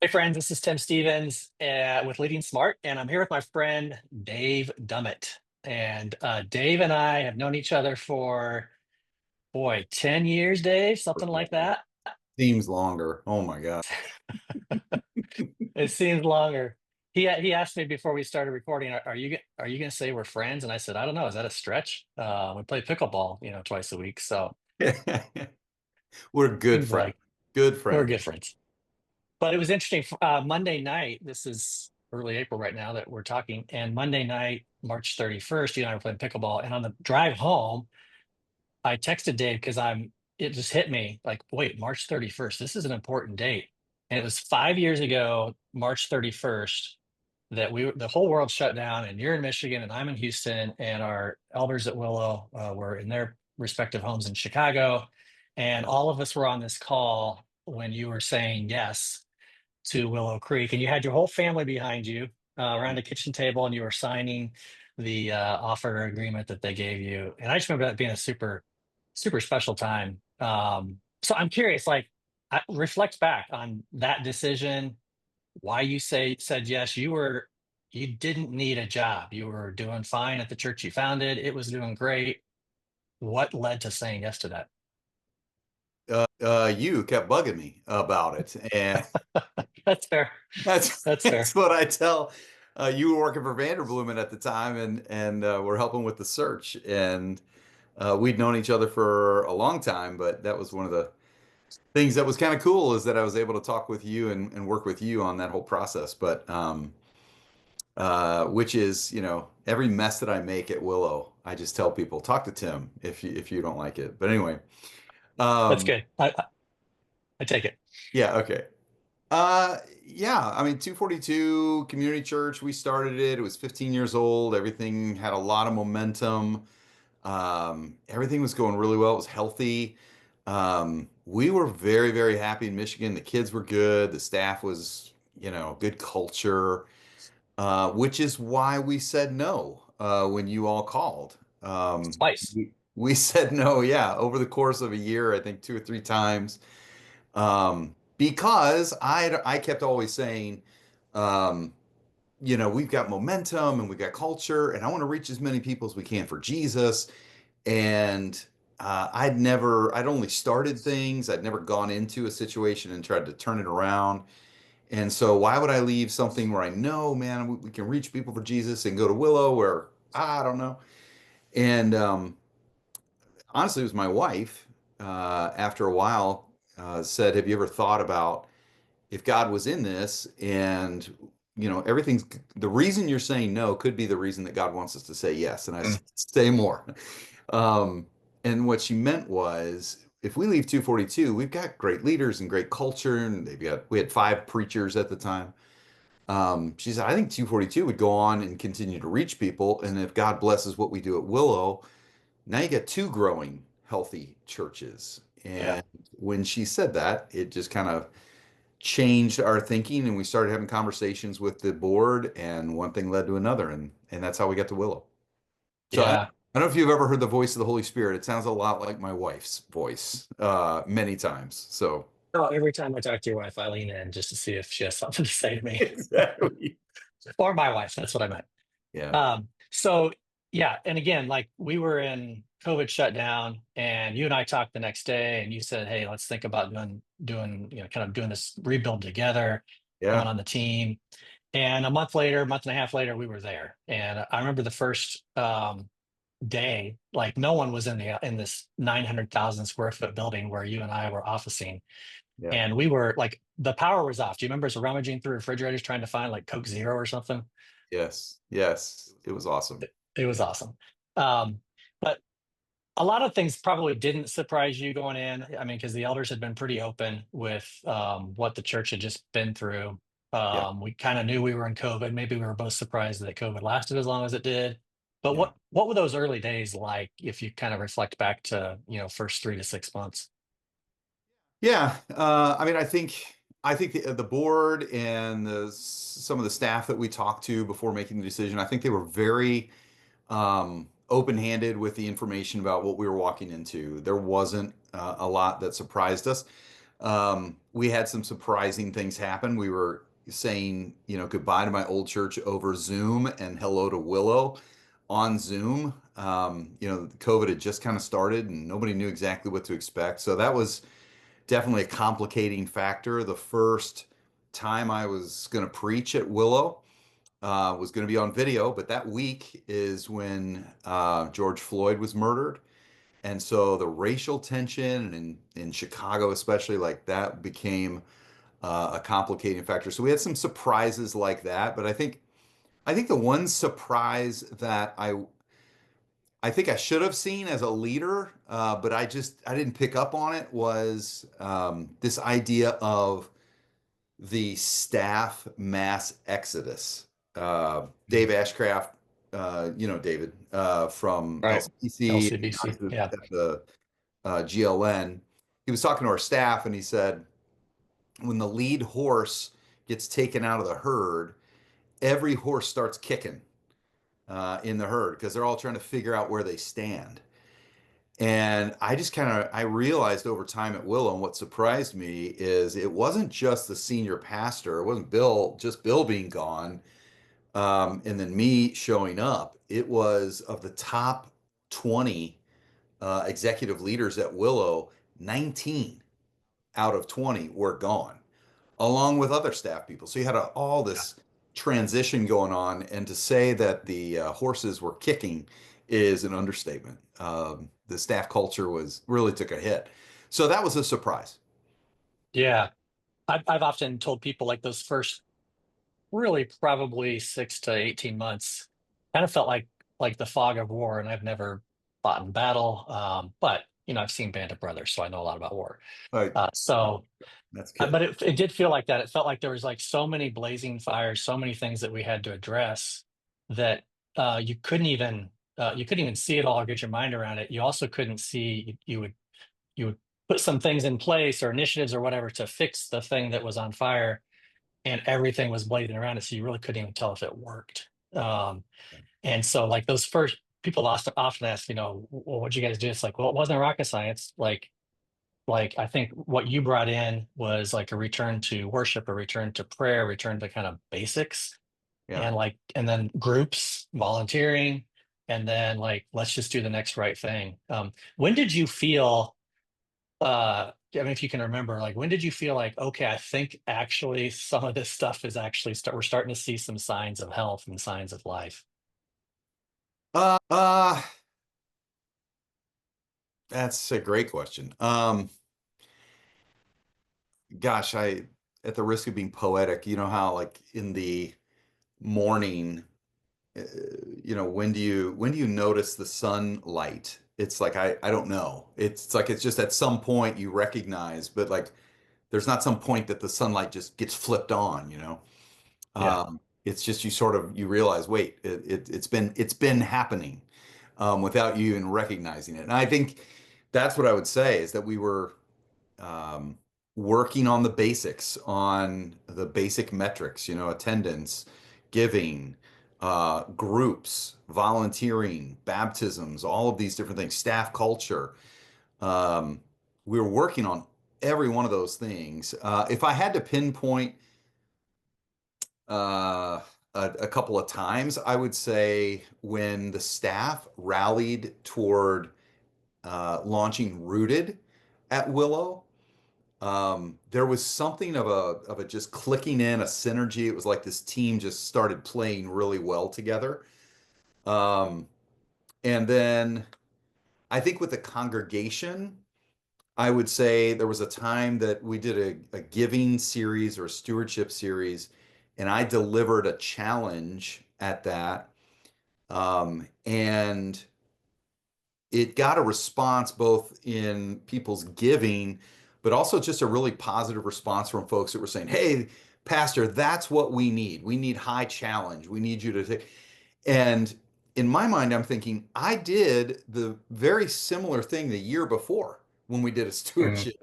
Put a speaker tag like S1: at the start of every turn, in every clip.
S1: Hey friends, this is Tim Stevens with LeadingSmart, and I'm here with my friend Dave Dummitt. And Dave and I have known each other for, boy, 10 years, Dave, something like that.
S2: Seems longer. Oh my God.
S1: It seems longer. He asked me before we started recording, are you going to say we're friends? And I said, I don't know. Is that a stretch? We play pickleball, twice a week. So
S2: We're good
S1: seems
S2: friends.
S1: like
S2: Good
S1: we're
S2: friends.
S1: good friends. But it was interesting. Monday night, this is early April right now that we're talking, and Monday night, March 31st, you and I were playing pickleball. And on the drive home, I texted Dave because it just hit me like, wait, March 31st, this is an important date. And it was 5 years ago, March 31st, that the whole world shut down, and you're in Michigan and I'm in Houston, and our elders at Willow were in their respective homes in Chicago. And all of us were on this call when you were saying yes to Willow Creek, and you had your whole family behind you around the kitchen table, and you were signing the offer agreement that they gave you. And I just remember that being a super, super special time. So I'm curious, like, reflect back on that decision, why you said yes. You didn't need a job. You were doing fine at the church you founded. It was doing great. What led to saying yes to that?
S2: You kept bugging me about it, and
S1: That's fair.
S2: that's
S1: That's
S2: that's
S1: fair.
S2: what I tell. You were working for Vanderbloemen at the time, and we're helping with the search, and we'd known each other for a long time. But that was one of the things that was kind of cool is that I was able to talk with you and work with you on that whole process. But which is, every mess that I make at Willow, I just tell people, talk to Tim if you don't like it. But anyway,
S1: That's
S2: um,
S1: good. I take it.
S2: yeah, okay. Yeah, I mean, 242 Community Church, we started it. It was 15 years old. Everything had a lot of momentum. Everything was going really well. It was healthy. We were very, very happy in Michigan. The kids were good. The staff was, good culture, which is why we said no when you all called.
S1: Spice.
S2: We said no, yeah, over the course of a year, I think two or three times. Because I kept always saying, um, we've got momentum and we've got culture, and I want to reach as many people as we can for Jesus. And I'd only started things. I'd never gone into a situation and tried to turn it around. And so why would I leave something where I know, man, we can reach people for Jesus and go to Willow where I don't know. And honestly, it was my wife, after a while, said, have you ever thought about if God was in this and everything's the reason you're saying no could be the reason that God wants us to say yes. And I said, say more. Um, and what she meant was if we leave 242, we've got great leaders and great culture, and we had five preachers at the time. She said, I think 242 would go on and continue to reach people. And if God blesses what we do at Willow, now you get two growing healthy churches.
S1: Yeah.
S2: And when she said that, it just kind of changed our thinking and we started having conversations with the board and one thing led to another and that's how we got to Willow. So
S1: Yeah.
S2: I don't know if you've ever heard the voice of the Holy Spirit. It sounds a lot like my wife's voice, many times. So
S1: Oh, every time I talk to your wife, I lean in just to see if she has something to say to me.
S2: exactly.
S1: Or my wife. That's what I meant.
S2: Yeah.
S1: So yeah, and again, like we were in COVID shutdown, and you and I talked the next day, and you said, "Hey, let's think about doing kind of doing this rebuild together, coming
S2: Yeah.
S1: on the team." And a month later, month and a half later, we were there. And I remember the first day, like no one was in this 900,000 square foot building where you and I were officing,
S2: Yeah.
S1: and we were like the power was off. Do you remember us rummaging through refrigerators trying to find like Coke Zero or something?
S2: Yes. Yes. It was awesome.
S1: It was awesome. But a lot of things probably didn't surprise you going in. I mean, because the elders had been pretty open with what the church had just been through.
S2: Yeah.
S1: We kind of knew we were in COVID. Maybe we were both surprised that COVID lasted as long as it did. But
S2: Yeah.
S1: what were those early days like if you kind of reflect back to, first 3 to 6 months?
S2: Yeah. I mean, I think the board and some of the staff that we talked to before making the decision, I think they were very open-handed with the information about what we were walking into. There wasn't a lot that surprised us. We had some surprising things happen. We were saying, goodbye to my old church over Zoom and hello to Willow on Zoom. COVID had just kind of started and nobody knew exactly what to expect. So that was definitely a complicating factor. The first time I was going to preach at Willow was going to be on video, but that week is when George Floyd was murdered. And so the racial tension in Chicago, especially like that, became a complicating factor. So we had some surprises like that, but I think the one surprise that I think I should have seen as a leader, but I didn't pick up on it was this idea of the staff mass exodus. Dave Ashcraft, David from
S1: Right.
S2: LCBC,
S1: LCBC. Yeah.
S2: at the GLN. He was talking to our staff and he said, when the lead horse gets taken out of the herd, every horse starts kicking in the herd because they're all trying to figure out where they stand. And I realized over time at Willow, and what surprised me is it wasn't just the senior pastor, it wasn't just Bill being gone, and then me showing up. It was of the top 20 executive leaders at Willow, 19 out of 20 were gone, along with other staff people. So you had all this transition going on, and to say that the horses were kicking is an understatement. The staff culture was really took a hit. So that was a surprise.
S1: Yeah. I've often told people like those first really probably 6 to 18 months kind of felt like the fog of war, and I've never fought in battle. But I've seen Band of Brothers, so I know a lot about war.
S2: All right,
S1: So
S2: that's good.
S1: but it did feel like that. It felt like there was like so many blazing fires, so many things that we had to address that you couldn't even see it all or get your mind around it. You also couldn't see you would put some things in place or initiatives or whatever to fix the thing that was on fire, and everything was blazing around it, so you really couldn't even tell if it worked. And so like those first people often ask, well, what'd you guys do? It's like, well, it wasn't rocket science. Like I think what you brought in was like a return to worship, a return to prayer, a return to kind of basics,
S2: Yeah.
S1: and then groups, volunteering, and then like let's just do the next right thing. When did you feel I mean, if you can remember, like when did you feel like, okay, I think actually some of this stuff is actually we're starting to see some signs of health and signs of life?
S2: Uh, uh, that's a great question. Gosh, at the risk of being poetic, you know how like in the morning, uh, when do you notice the sunlight? It's like I don't know. It's like it's just at some point you recognize, but like there's not some point that the sunlight just gets flipped on.
S1: Yeah.
S2: It's just you realize, wait, it's been happening without you even recognizing it. And I think that's what I would say is that we were um, working on the basics, on the basic metrics, attendance, giving, groups, volunteering, baptisms, all of these different things, staff culture. Um, we were working on every one of those things. If I had to pinpoint a couple of times, I would say when the staff rallied toward launching Rooted at Willow. There was something of a just clicking in, a synergy. It was like this team just started playing really well together. Um, and then I think with the congregation, I would say there was a time that we did a giving series or a stewardship series, and I delivered a challenge at that. And it got a response both in people's giving, but also just a really positive response from folks that were saying, "Hey, Pastor, that's what we need. We need high challenge. We need you to take." And in my mind, I'm thinking, I did the very similar thing the year before when we did a stewardship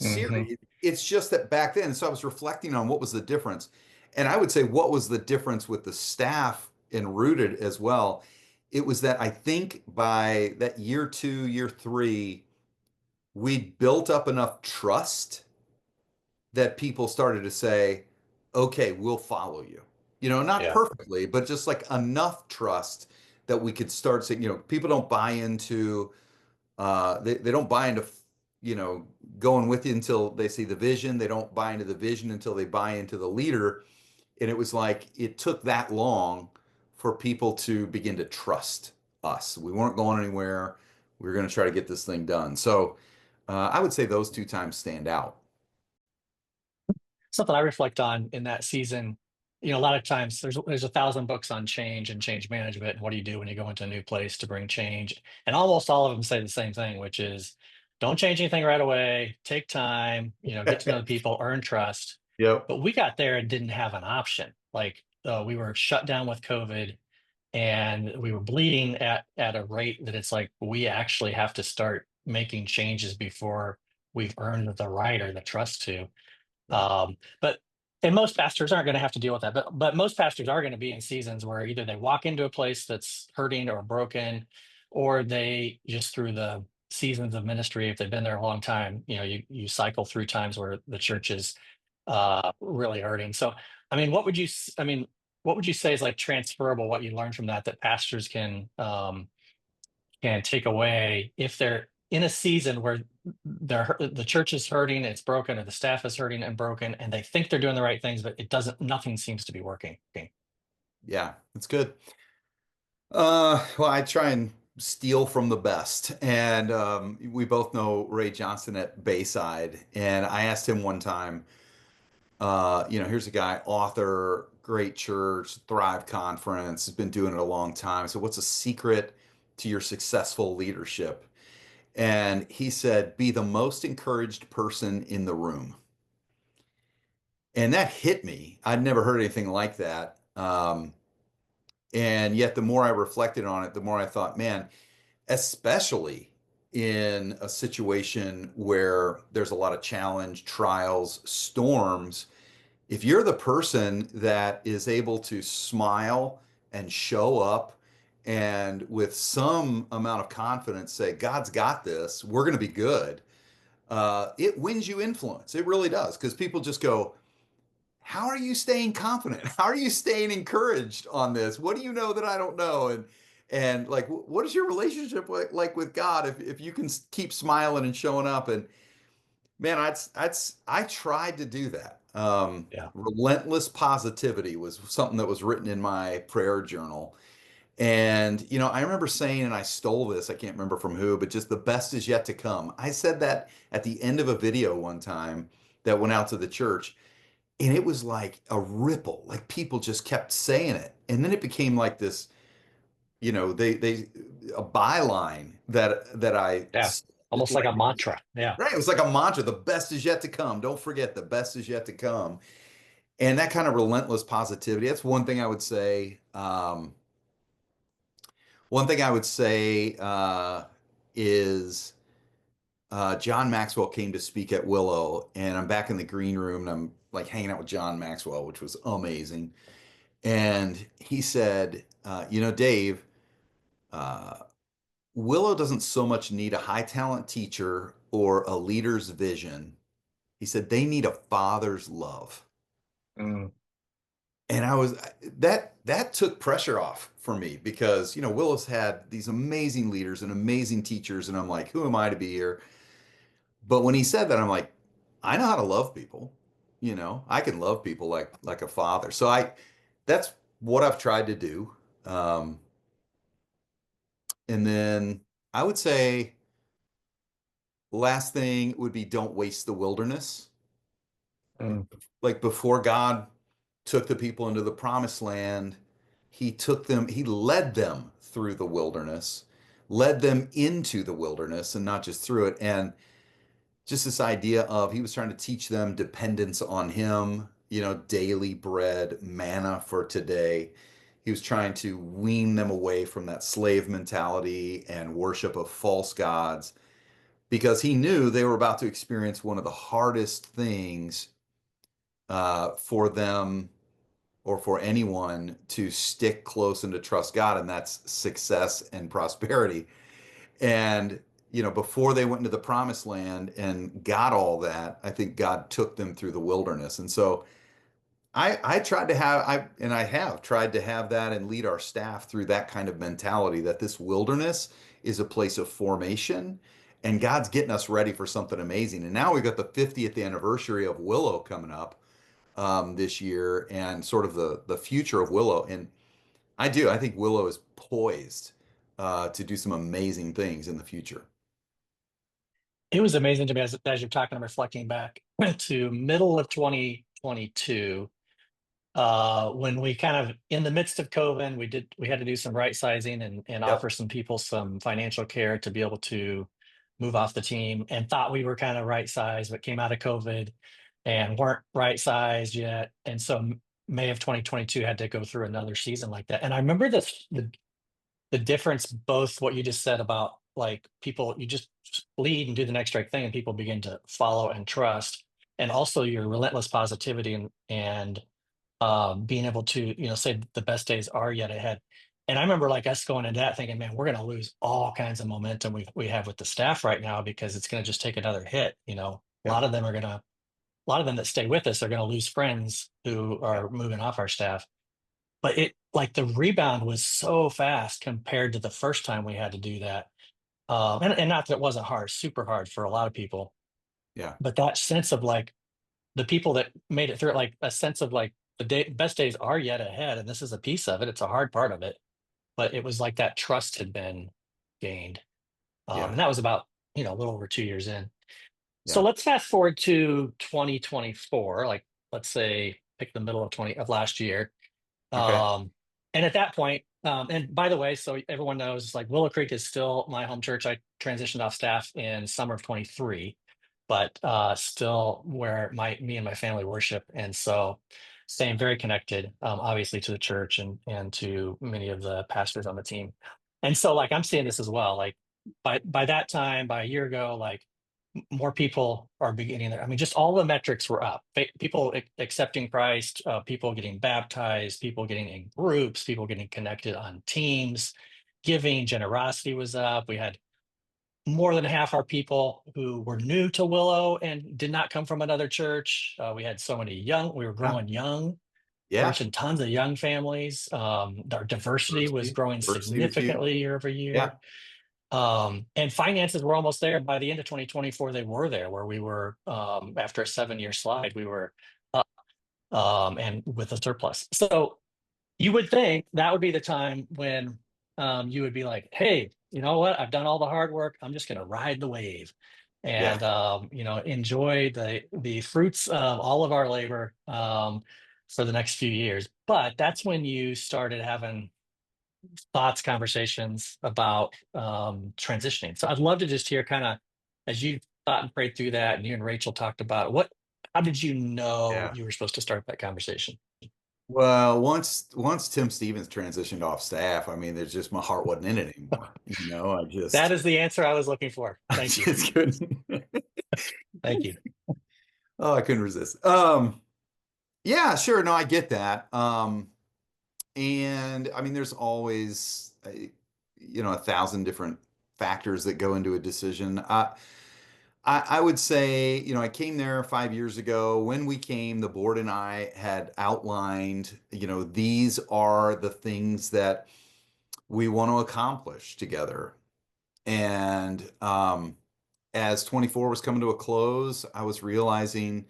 S1: Mm-hmm.
S2: series. It's just that back then, so I was reflecting on what was the difference. And I would say what was the difference with the staff and Rooted as well. It was that I think by that year two, year three, we built up enough trust that people started to say, okay, we'll follow you. Not
S1: Yeah.
S2: perfectly, but just like enough trust that we could start saying, people don't buy into, they don't buy into, you know, going with you until they see the vision. They don't buy into the vision until they buy into the leader. And it was like, it took that long for people to begin to trust us. We weren't going anywhere. We were going to try to get this thing done. So I would say those two times stand out.
S1: Something I reflect on in that season. A lot of times there's 1,000 books on change and change management. And what do you do when you go into a new place to bring change? And almost all of them say the same thing, which is don't change anything right away. Take time. Get to know the people, earn trust.
S2: Yep.
S1: But we got there and didn't have an option. Like we were shut down with COVID, and we were bleeding at a rate that it's like we actually have to start making changes before we've earned the right or the trust to.
S2: Right.
S1: But and most pastors aren't going to have to deal with that. But most pastors are going to be in seasons where either they walk into a place that's hurting or broken, or they just through the seasons of ministry, if they've been there a long time, you cycle through times where the church is really hurting. So, what would you say is like transferable? What you learned from that pastors can take away if they're in a season where the church is hurting, it's broken, or the staff is hurting and broken, and they think they're doing the right things, but it doesn't. Nothing seems to be working. Okay.
S2: Yeah, that's good. Well, I try and steal from the best. And we both know Ray Johnson at Bayside. And I asked him one time, here's a guy, author, great church, Thrive Conference, has been doing it a long time. So, what's a secret to your successful leadership? And he said, be the most encouraged person in the room. And that hit me. I'd never heard anything like that. And yet, the more I reflected on it, the more I thought, man, especially in a situation where there's a lot of challenge, trials, storms, if you're the person that is able to smile and show up and with some amount of confidence say, God's got this, we're going to be good, it wins you influence. It really does. Because people just go, how are you staying confident? How are you staying encouraged on this? What do you know that I don't know? And like, what is your relationship like with God if you can keep smiling and showing up? And man, I tried to do that.
S1: Yeah.
S2: Relentless positivity was something that was written in my prayer journal. And, I remember saying, and I stole this, I can't remember from who, but just the best is yet to come. I said that at the end of a video one time that went out to the church. And it was like a ripple, like people just kept saying it. And then it became like this, they a byline that I
S1: Yeah. Almost like a
S2: like,
S1: mantra. Yeah.
S2: right. It was like a mantra. The best is yet to come. Don't forget, the best is yet to come. And that kind of relentless positivity. That's one thing I would say. One thing I would say is John Maxwell came to speak at Willow, and I'm back in the green room, and I'm like hanging out with John Maxwell, which was amazing. And he said, Dave, uh, Willow doesn't so much need a high talent teacher or a leader's vision. He said they need a father's love.
S1: Mm.
S2: And that took pressure off for me because, Willow's had these amazing leaders and amazing teachers. And I'm like, who am I to be here? But when he said that, I'm like, I know how to love people. I can love people like a father. So that's what I've tried to do. Um, and then I would say last thing would be don't waste the wilderness.
S1: Mm.
S2: Like before God took the people into the promised land, he led them through the wilderness, led them into the wilderness and not just through it. And just this idea of he was trying to teach them dependence on him, daily bread, manna for today. He was trying to wean them away from that slave mentality and worship of false gods because he knew they were about to experience one of the hardest things for them or for anyone to stick close and to trust God, and that's success and prosperity. And, before they went into the promised land and got all that, I think God took them through the wilderness. And so I tried to have, and I have tried to have that and lead our staff through that kind of mentality that this wilderness is a place of formation and God's getting us ready for something amazing. And now we've got the 50th anniversary of Willow coming up this year and sort of the future of Willow. And I think Willow is poised to do some amazing things in the future.
S1: It was amazing to me as you're talking, I'm reflecting back to middle of 2022, when we kind of in the midst of COVID, we had to do some right sizing and
S2: Yep.
S1: offer some people some financial care to be able to move off the team, and thought we were kind of right sized, but came out of COVID and weren't right sized yet. And so May of 2022 had to go through another season like that. And I remember the difference, both what you just said about like people, you just lead and do the next right thing, and people begin to follow and trust, and also your relentless positivity and being able to, say the best days are yet ahead. And I remember like us going into that thinking, man, we're going to lose all kinds of momentum we have with the staff right now, because it's going to just take another hit. A
S2: Yeah.
S1: lot of them are going to, a lot of them that stay with us are going to lose friends who
S2: Yeah.
S1: are moving off our staff. But it like the rebound was so fast compared to the first time we had to do that. And not that it wasn't hard, super hard for a lot of people,
S2: Yeah.
S1: but that sense of like the people that made it through it, like a sense of like best days are yet ahead, and this is a piece of it. It's a hard part of it, but it was like that trust had been gained,
S2: Yeah.
S1: and that was about a little over 2 years in. So
S2: Yeah.
S1: let's fast forward to 2024. Like let's say pick the middle of 20 of last year.
S2: Okay.
S1: Um, and at that point, and by the way, so everyone knows, like Willow Creek is still my home church. I transitioned off staff in summer of 23, but still where me and my family worship, and so staying very connected, obviously to the church and to many of the pastors on the team. And so, like I'm seeing this as well. Like by that time, by a year ago, like more people are beginning there. I mean, just all the metrics were up. People accepting Christ, people getting baptized, people getting in groups, people getting connected on teams, giving, generosity was up. We had more than half our people who were new to Willow and did not come from another church. We had so many we were
S2: Yeah.
S1: growing young,
S2: Yeah.
S1: reaching tons of young families. Our diversity was
S2: Diversity.
S1: growing
S2: Diversity was huge.
S1: significantly year over
S2: Yeah.
S1: year. And finances were almost there. By the end of 2024, they were there, where we were, after a 7 year slide, we were up, and with a surplus. So you would think that would be the time when you would be like, hey, you know what? I've done all the hard work. I'm just going to ride the wave
S2: Yeah.
S1: and, enjoy the fruits of all of our labor for the next few years. But that's when you started having thoughts, conversations about transitioning. So I'd love to just hear kind of as you thought and prayed through that, and you and Rachel talked about how did you know
S2: Yeah.
S1: you were supposed to start that conversation?
S2: Well, once Tim Stevens transitioned off staff, I mean, there's just my heart wasn't in it anymore. I
S1: That
S2: just
S1: is the answer I was looking for.
S2: I
S1: Thank you.
S2: just couldn't.
S1: Thank you.
S2: Oh, I couldn't resist. Yeah, sure. No, I get that. And I mean, there's always a thousand different factors that go into a decision. I would say, I came there 5 years ago. When we came, the board and I had outlined, these are the things that we want to accomplish together. And as 24 was coming to a close, I was realizing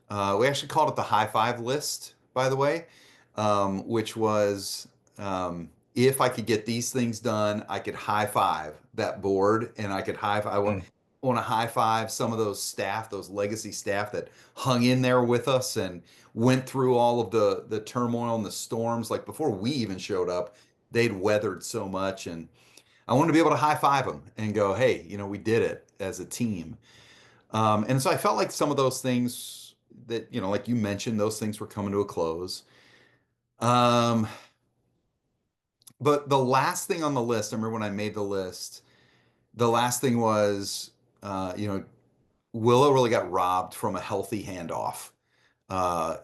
S2: we actually called it the high five list, by the way, which was if I could get these things done, I could high five that board and I could high five.
S1: Mm.
S2: Want to high five some of those staff, those legacy staff that hung in there with us and went through all of the turmoil and the storms. Like before we even showed up, they'd weathered so much, and I wanted to be able to high five them and go, "Hey, we did it as a team." And so I felt like some of those things that, like you mentioned, those things were coming to a close. Um, but the last thing on the list, I remember when I made the list, the last thing was, Willow really got robbed from a healthy handoff.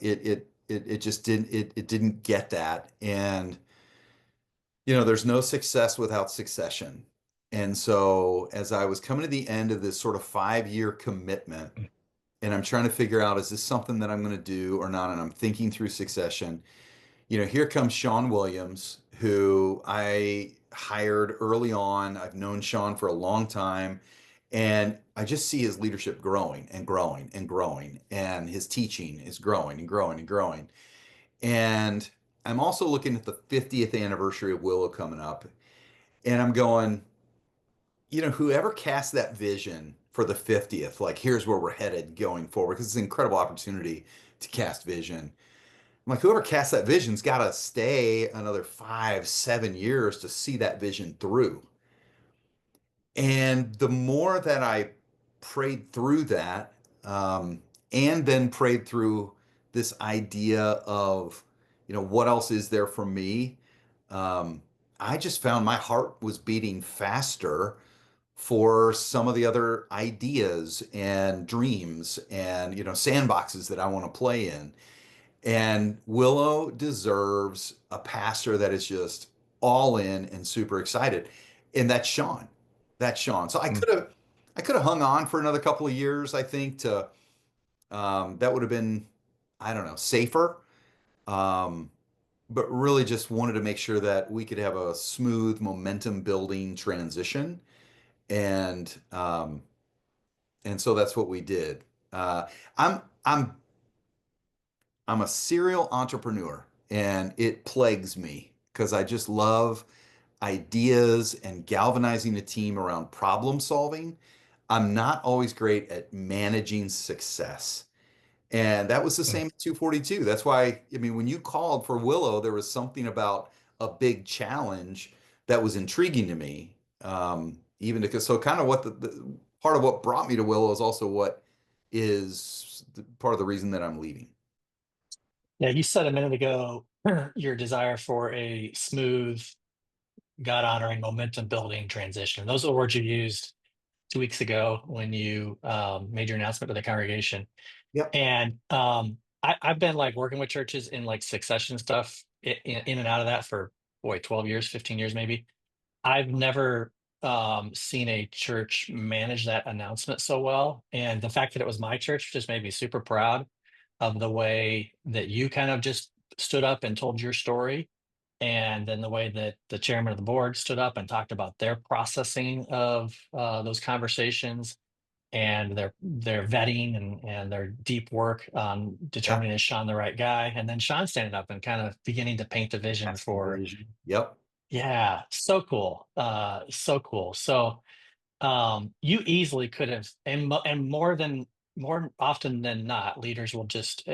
S2: It just it didn't get that. And, there's no success without succession. And so as I was coming to the end of this sort of 5 year commitment, and I'm trying to figure out, is this something that I'm going to do or not? And I'm thinking through succession. Here comes Shawn Williams, who I hired early on. I've known Shawn for a long time, and I just see his leadership growing and growing and growing, and his teaching is growing and growing and growing. And I'm also looking at the 50th anniversary of Willow coming up, and I'm going, whoever cast that vision for the 50th, like here's where we're headed going forward, because it's an incredible opportunity to cast vision. I'm like, whoever cast that vision's got to stay another 5, 7 years to see that vision through. And the more that I prayed through that, and then prayed through this idea of, what else is there for me? Um, I just found my heart was beating faster for some of the other ideas and dreams and, sandboxes that I want to play in. And Willow deserves a pastor that is just all in and super excited. And that's Shawn. That's Shawn. So I could have hung on for another couple of years, I think, to that would have been, I don't know, safer. Um, but really just wanted to make sure that we could have a smooth momentum building transition. And so that's what we did. I'm I'm I'm a serial entrepreneur, and it plagues me because I just love ideas and galvanizing a team around problem solving. I'm not always great at managing success. And that was the
S1: Mm.
S2: same at 242. That's why, I mean, when you called for Willow, there was something about a big challenge that was intriguing to me. Even because, so kind of what the part of what brought me to Willow is also what is part of the reason that I'm leaving.
S1: Yeah, you said a minute ago your desire for a smooth, God honoring, momentum building transition. Those are the words you used 2 weeks ago when you made your announcement to the congregation.
S2: Yep.
S1: And I've been like working with churches in like succession stuff in and out of that for boy, 12 years, 15 years maybe. I've never seen a church manage that announcement so well. And the fact that it was my church just made me super proud of the way that you kind of just stood up and told your story. And then the way that the chairman of the board stood up and talked about their processing of those conversations and their vetting and their deep work on
S2: Yeah.
S1: determining is Shawn the right guy. And then Shawn standing up and kind of beginning to paint the vision
S2: That's the
S1: for,
S2: vision. Yep.
S1: yeah, so cool. So cool. So you easily could have, and more often than not, leaders will just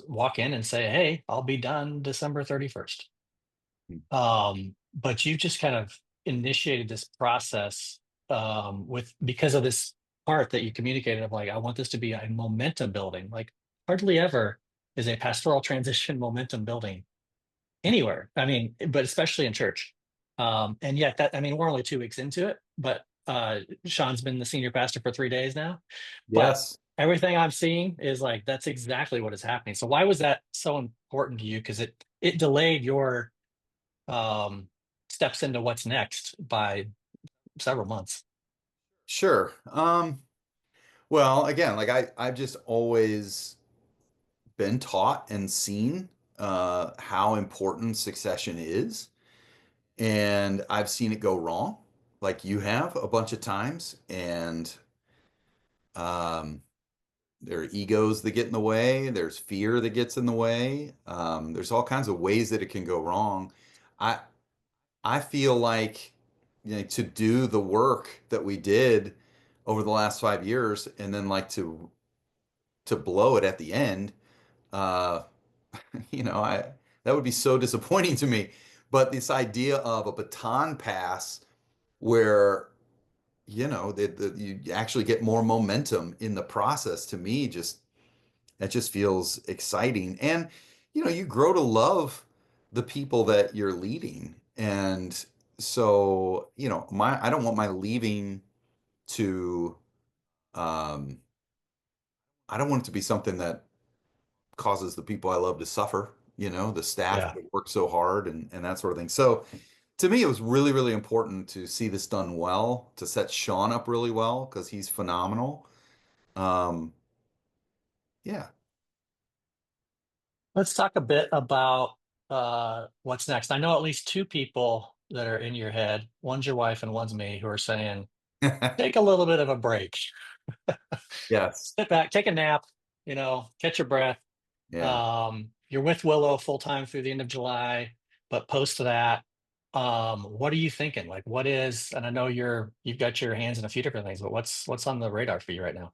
S1: walk in and say, "Hey, I'll be done December 31st." But you just kind of initiated this process with because of this part that you communicated of like, I want this to be a momentum building. Like hardly ever is a pastoral transition momentum building anywhere. I mean, but especially in church. And yet that, I mean, we're only 2 weeks into it, but Shawn's been the senior pastor for 3 days now. But
S2: Yes.
S1: everything I'm seeing is like that's exactly what is happening. So why was that so important to you? Because it delayed your um steps into what's next by several months.
S2: Sure. Well, again, like I've just always been taught and seen how important succession is. And I've seen it go wrong, like you have a bunch of times. And um, there are egos that get in the way. There's fear that gets in the way. There's all kinds of ways that it can go wrong. I I feel like to do the work that we did over the last 5 years, and then like to blow it at the end, uh, I that would be so disappointing to me. But this idea of a baton pass where that you actually get more momentum in the process, to me, just that just feels exciting. And you grow to love the people that you're leading. And so, my I don't want my leaving to um I don't want it to be something that causes the people I love to suffer, the staff
S1: Yeah.
S2: that work so hard and that sort of thing. So to me, it was really, really important to see this done well, to set Shawn up really well because he's phenomenal. Um, yeah.
S1: Let's talk a bit about what's next. I know at least two people that are in your head. One's your wife and one's me, who are saying, take a little bit of a break.
S2: Yes.
S1: Sit back, take a nap, catch your breath.
S2: Yeah.
S1: You're with Willow full time through the end of July, but post that, what are you thinking? Like, what is? And I know you've got your hands in a few different things, but what's on the radar for you right now?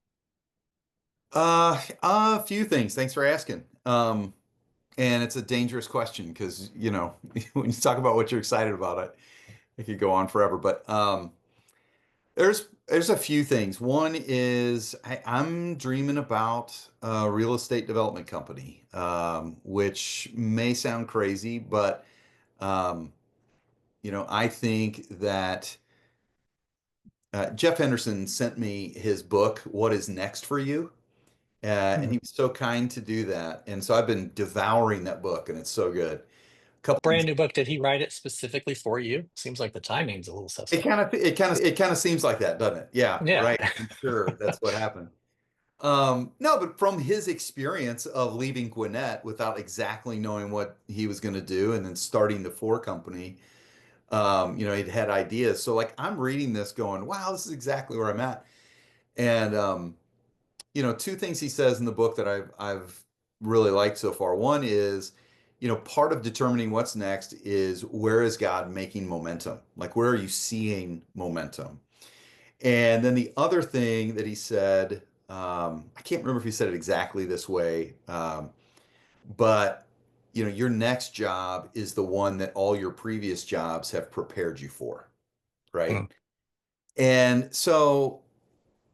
S2: A few things. Thanks for asking. And it's a dangerous question because, when you talk about what you're excited about, it could go on forever. But there's a few things. One is I'm dreaming about a real estate development company, which may sound crazy, but um, I think that Jeff Henderson sent me his book, What is Next for You? And
S1: Hmm.
S2: he was so kind to do that. And so I've been devouring that book, and it's so good. A couple things.
S1: Brand new book. Did he write it specifically for you? Seems like the timing's a little
S2: It
S1: suspect.
S2: kind of it kind of seems like that, doesn't it? Yeah,
S1: Yeah.
S2: right. I'm sure that's what happened. No, but from his experience of leaving Gwinnett without exactly knowing what he was going to do and then starting the Four Company, he'd had ideas. So like I'm reading this going, wow, this is exactly where I'm at. And two things he says in the book that I've really liked so far. One is, part of determining what's next is where is God making momentum? Like where are you seeing momentum? And then the other thing that he said, I can't remember if he said it exactly this way, but your next job is the one that all your previous jobs have prepared you for, right?
S1: Hmm.
S2: And so,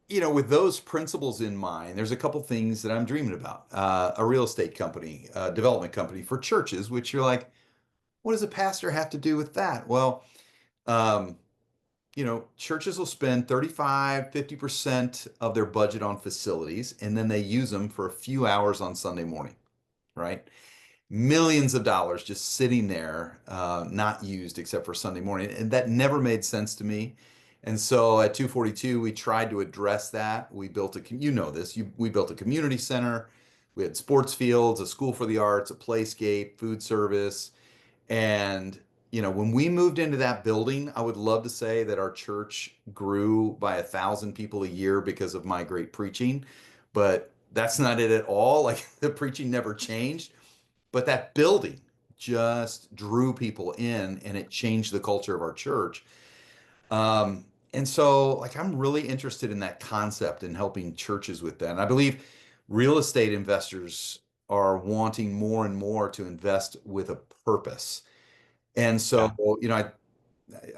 S2: with those principles in mind, there's a couple things that I'm dreaming about. A real estate company, a development company for churches, which you're like, what does a pastor have to do with that? Well, um, churches will spend 35, 50% of their budget on facilities, and then they use them for a few hours on Sunday morning, right? Millions of dollars just sitting there, not used except for Sunday morning. And that never made sense to me. And so at 242, we tried to address that. We built we built a community center. We had sports fields, a school for the arts, a playscape, food service, and when we moved into that building, I would love to say that our church grew by 1,000 people a year because of my great preaching, but that's not it at all. Like the preaching never changed, but that building just drew people in and it changed the culture of our church. And so like I'm really interested in that concept and helping churches with that. And I believe real estate investors are wanting more and more to invest with a purpose. And so,
S1: Yeah.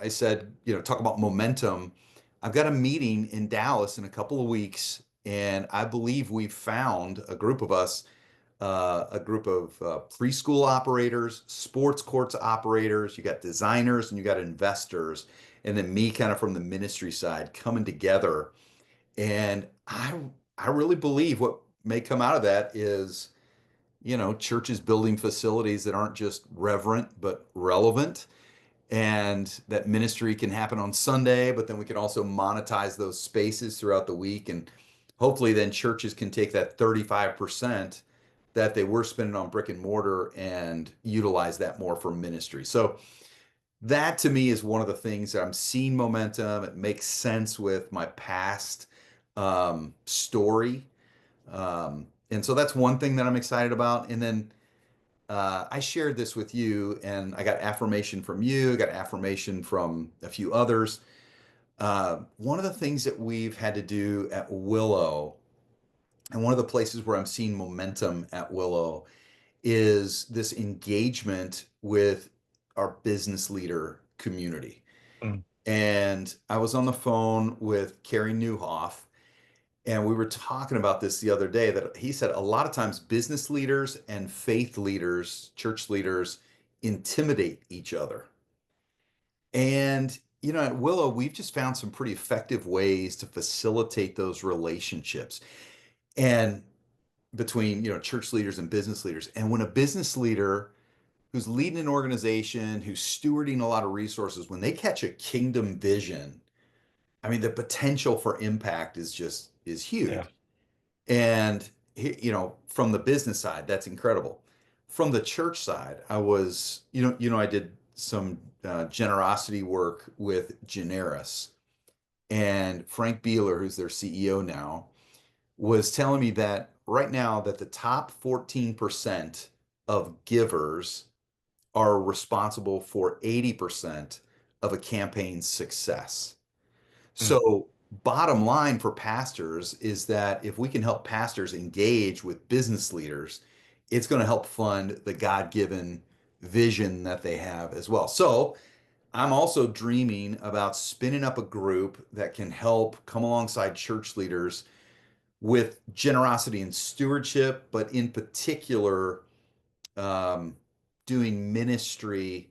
S2: I said, talk about momentum. I've got a meeting in Dallas in a couple of weeks, and I believe we've found a group of preschool operators, sports courts operators. You got designers and you got investors, and then me kind of from the ministry side coming together. And I really believe what may come out of that is, churches building facilities that aren't just reverent but relevant, and that ministry can happen on Sunday, but then we can also monetize those spaces throughout the week. And hopefully then churches can take that 35% that they were spending on brick and mortar and utilize that more for ministry. So that to me is one of the things that I'm seeing momentum. It makes sense with my past story. And so that's one thing that I'm excited about. And then I shared this with you, and I got affirmation from you, got affirmation from a few others. One of the things that we've had to do at Willow, and one of the places where I'm seeing momentum at Willow, is this engagement with our business leader community.
S1: Mm.
S2: And I was on the phone with Carrie Newhoff, and we were talking about this the other day that he said a lot of times business leaders and faith leaders, church leaders, intimidate each other. And, at Willow, we've just found some pretty effective ways to facilitate those relationships and between, church leaders and business leaders. And when a business leader who's leading an organization, who's stewarding a lot of resources, when they catch a kingdom vision, I mean, the potential for impact is
S1: Yeah.
S2: huge. And from the business side, that's incredible. From the church side, I did some generosity work with Generis, and Frank Beeler, who's their CEO now, was telling me that right now that the top 14% of givers are responsible for 80% of a campaign's success.
S1: Mm.
S2: So, bottom line for pastors is that if we can help pastors engage with business leaders, it's going to help fund the God-given vision that they have as well. So, I'm also dreaming about spinning up a group that can help come alongside church leaders with generosity and stewardship, but in particular, um, doing ministry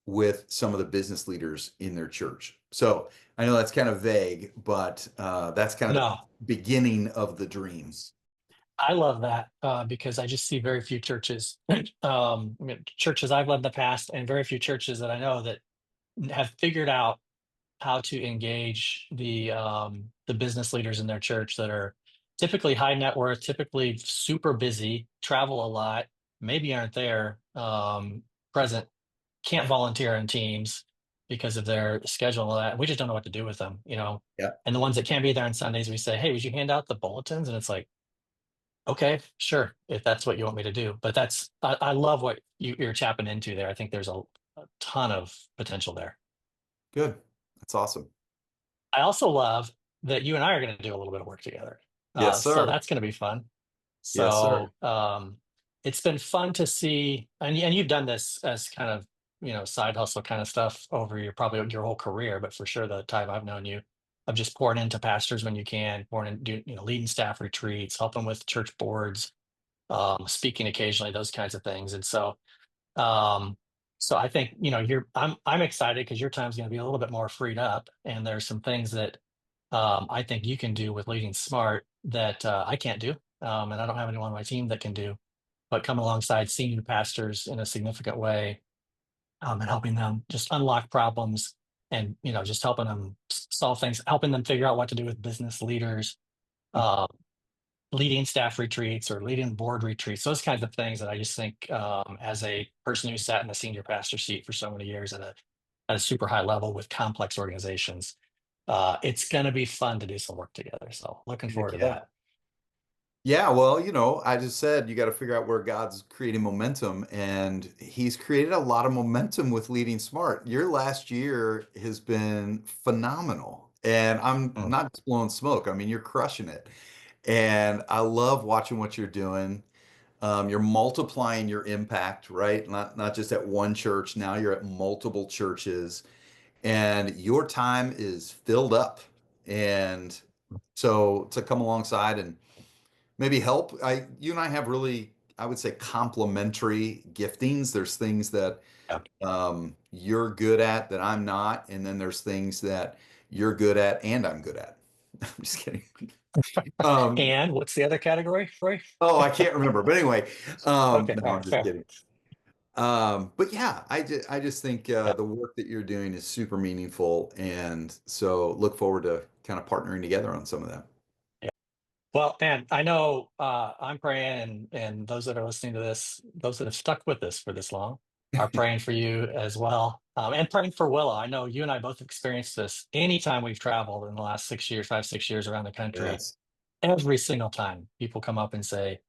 S2: with some of the business leaders in their church. So I know that's kind of vague, but that's kind of the
S1: No,
S2: beginning of the dreams.
S1: I love that because I just see very few churches, I mean, churches I've led in the past, and very few churches that I know that have figured out how to engage the business leaders in their church that are typically high net worth, typically super busy, travel a lot, maybe aren't there present, can't volunteer in teams because of their schedule and all that. We just don't know what to do with them, you know.
S2: Yeah,
S1: And the ones that can't be there on Sundays, we say, "Hey, would you hand out the bulletins?" And it's like, "Okay, sure, if that's what you want me to do." But I love what you're tapping into there. I think there's a ton of potential there.
S2: good. That's awesome.
S1: I also love that you and I are going to do a little bit of work together.
S2: Yes,
S1: So
S2: sir.
S1: that's going to be fun.
S2: Yes, sir.
S1: So it's been fun to see, and you've done this as kind of side hustle kind of stuff over your probably your whole career, but for sure the time I've known you, of just pouring into pastors when you can, pouring in, leading staff retreats, helping with church boards, speaking occasionally, those kinds of things, and um, so I think, I'm excited because your time's going to be a little bit more freed up, and there's some things that I think you can do with Leading Smart that I can't do, and I don't have anyone on my team that can do. But come alongside senior pastors in a significant way, and helping them just unlock problems, and just helping them solve things, helping them figure out what to do with business leaders. Um, Leading staff retreats or leading board retreats, those kinds of things that I just think, as a person who sat in the senior pastor seat for so many years at a super high level with complex organizations, it's going to be fun to do some work together. So looking forward
S2: Heck
S1: to
S2: yeah.
S1: that.
S2: Yeah, well, I just said you got to figure out where God's creating momentum, and He's created a lot of momentum with Leading Smart. Your last year has been phenomenal, and I'm
S1: Mm.
S2: not just blowing smoke. I mean, you're crushing it, and I love watching what you're doing. You're multiplying your impact, right? Not just at one church. Now you're at multiple churches, and your time is filled up. And so to come alongside and maybe help. You and I have really, I would say, complementary giftings. There's things that
S1: Yeah.
S2: you're good at that I'm not, and then there's things that you're good at and I'm good at. I'm just kidding. Um,
S1: And what's the other category, Roy?
S2: oh, I can't remember, but anyway,
S1: Okay,
S2: no,
S1: all
S2: I'm
S1: right,
S2: just
S1: fair.
S2: kidding. But yeah, I just think
S1: Yeah.
S2: the work that you're doing is super meaningful, and so look forward to kind of partnering together on some of that.
S1: Yeah. Well, man, I know I'm praying, and those that are listening to this, those that have stuck with us for this long, are praying for you as well, and praying for Willow. I know you and I both experienced this anytime we've traveled in the last 6 years, 5, 6 years around the country.
S2: Yes.
S1: Every single time, people come up and say,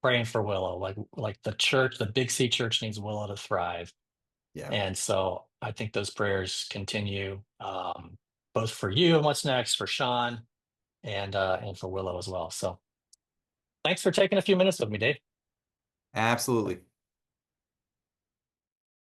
S1: "Praying for Willow," like the church, the Big C church needs Willow to thrive,
S2: Yeah.
S1: and so I think those prayers continue, both for you and what's next for Shawn, and for Willow as well. So thanks for taking a few minutes with me, Dave.
S2: Absolutely.